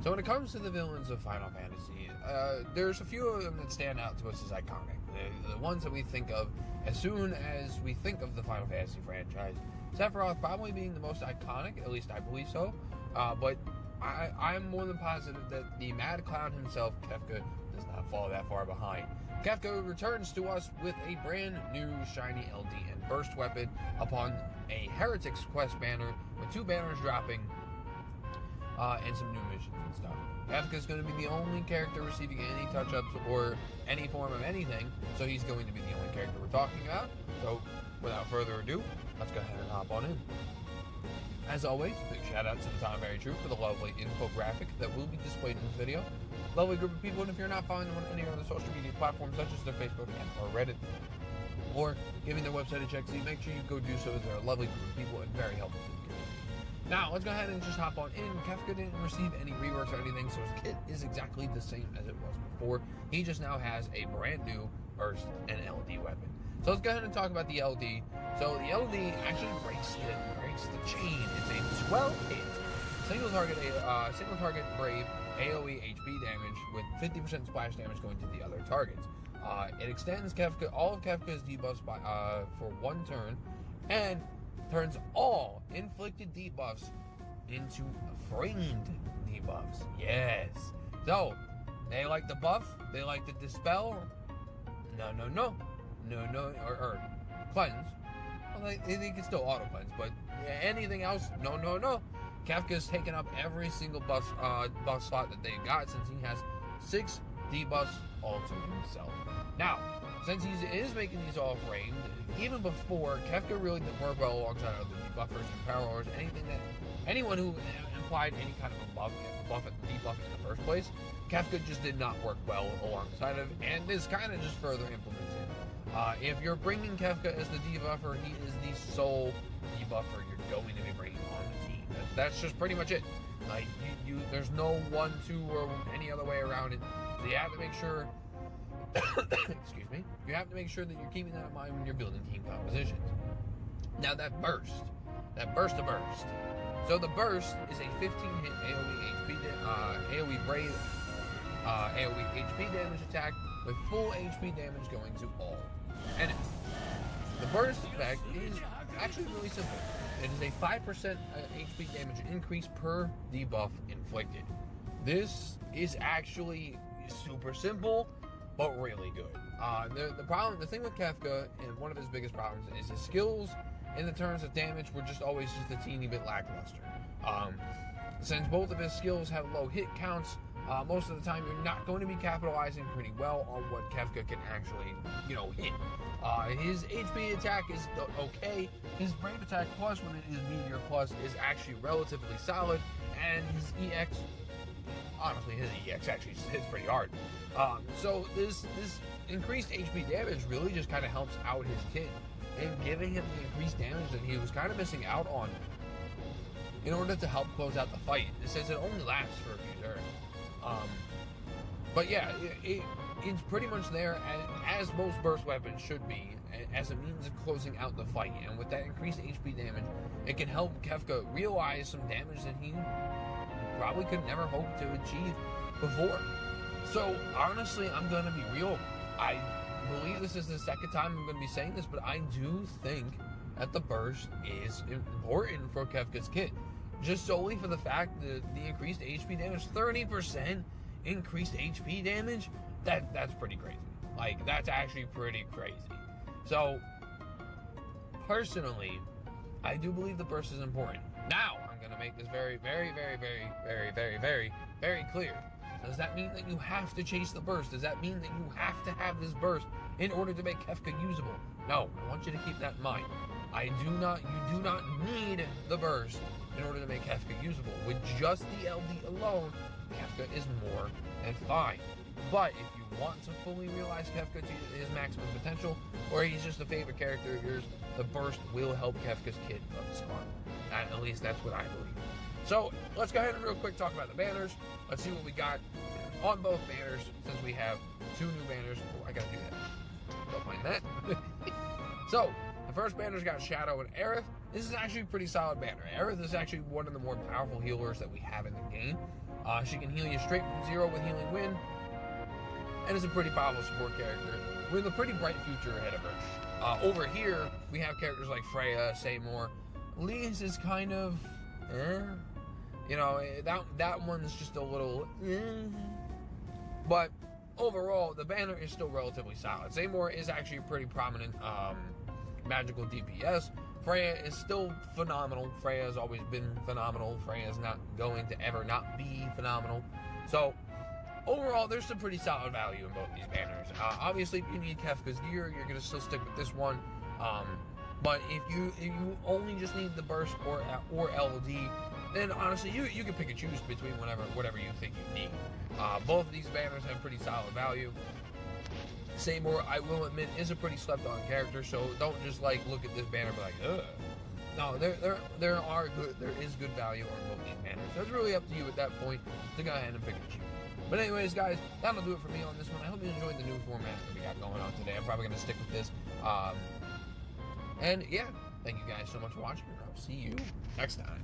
So when it comes to the villains of Final Fantasy, there's a few of them that stand out to us as iconic. The ones that we think of as soon as we think of the Final Fantasy franchise. Sephiroth probably being the most iconic, at least I believe so. But I'm more than positive that the Mad Clown himself, Kefka, does not fall that far behind. Kefka returns to us with a brand new shiny LD and burst weapon upon a Heretics quest banner with 2 banners dropping and some new missions and stuff. Kefka is going to be the only character receiving any touch-ups or any form of anything, so he's going to be the only character we're talking about. So without further ado, let's go ahead and hop on in. As always, big shout out to the Time Very True for the lovely infographic that will be displayed in this video. Lovely group of people, and if you're not following them on any other social media platforms such as their Facebook and or Reddit, or giving their website a check, make sure you go do so, as they're a lovely group of people and very helpful to the community. Now, let's go ahead and just hop on in. Kefka didn't receive any reworks or anything, so his kit is exactly the same as it was before. He just now has a brand new burst and LD weapon. So let's go ahead and talk about the LD. So the LD actually breaks the chain. It's a swell hit. Single target brave AoE HP damage with 50% splash damage going to the other targets. It extends all of Kefka's debuffs for 1 turn, and turns all inflicted debuffs into framed debuffs. Yes. So they like the buff, they like the dispel. Or cleanse. Well, they can still auto cleanse, but anything else, no. Kefka's taken up every single buff slot that they got, since he has 6 debuffs all to himself. Now, since he is making these all framed, even before, Kefka really didn't work well alongside other debuffers and power orders, anyone who implied any kind of a buff and debuff in the first place. Kefka just did not work well alongside of, and this kind of just further implements it. If you're bringing Kefka as the debuffer, he is the sole debuffer you're going to be bringing on the team. That's just pretty much it. Like, there's no 1, 2, or any other way around it. So you have to make sure, excuse me, you have to make sure that you're keeping that in mind when you're building team compositions. Now that burst to burst. So the burst is a 15-hit AoE brave AoE HP damage attack with full HP damage going to all enemies. The burst effect is actually really simple. It is a 5% HP damage increase per debuff inflicted. This is actually super simple, but really good. The thing with Kefka, and one of his biggest problems, is his skills in the terms of damage were just always just a teeny bit lackluster. Since both of his skills have low hit counts, most of the time you're not going to be capitalizing pretty well on what Kefka can actually, hit. His HP attack is okay. His Brave Attack Plus, when it is Meteor Plus, is actually relatively solid, and his EX, honestly, his EX actually hits pretty hard. So this increased HP damage really just kind of helps out his kit, and giving him the increased damage that he was kind of missing out on in order to help close out the fight. It says it only lasts for a few turns. But yeah, it's pretty much there as most burst weapons should be, as a means of closing out the fight. And with that increased HP damage, it can help Kefka realize some damage that he probably could never hope to achieve before. So honestly, I'm going to be real. I believe this is the second time I'm going to be saying this, but I do think that the burst is important for Kefka's kit. Just solely for the fact that the increased HP damage, 30% increased HP damage, that's pretty crazy. Like, that's actually pretty crazy. So, personally, I do believe the burst is important. Now, I'm going to make this very, very, very, very, very, very, very, very clear. Does that mean that you have to chase the burst? Does that mean that you have to have this burst in order to make Kefka usable? No, I want you to keep that in mind. You do not need the burst in order to make Kefka usable. With just the LD alone, Kefka is more than fine. But if you want to fully realize Kefka to his maximum potential, or he's just a favorite character of yours, the burst will help Kefka's kit up his spawn. At least that's what I believe. So let's go ahead and real quick talk about the banners. Let's see what we got on both banners, since we have 2 new banners. Oh, I gotta do that. Don't mind that. So, the first banner's got Shadow and Aerith. this is actually a pretty solid banner. Aerith is actually one of the more powerful healers that we have in the game. She can heal you straight from 0 with Healing Wind, and is a pretty powerful support character with a pretty bright future ahead of her. Over here, we have characters like Freya, Seymour. Lee's is kind of, you know, that one's just a little, but overall, the banner is still relatively solid. Seymour is actually a pretty prominent magical DPS. Freya is still phenomenal. Freya has always been phenomenal. Freya is not going to ever not be phenomenal. So, overall, there's some pretty solid value in both these banners. Obviously, if you need Kefka's gear, you're going to still stick with this one. But if you only just need the burst or LD, then honestly, you can pick and choose between whatever you think you need. Both of these banners have pretty solid value. Seymour, I will admit, is a pretty slept-on character, so don't just like look at this banner and be like, ugh. No, there is good value on both these banners. So it's really up to you at that point to go ahead and pick and choose. But anyways, guys, that'll do it for me on this one. I hope you enjoyed the new format that we got going on today. I'm probably going to stick with this. And yeah, thank you guys so much for watching, and I'll see you next time.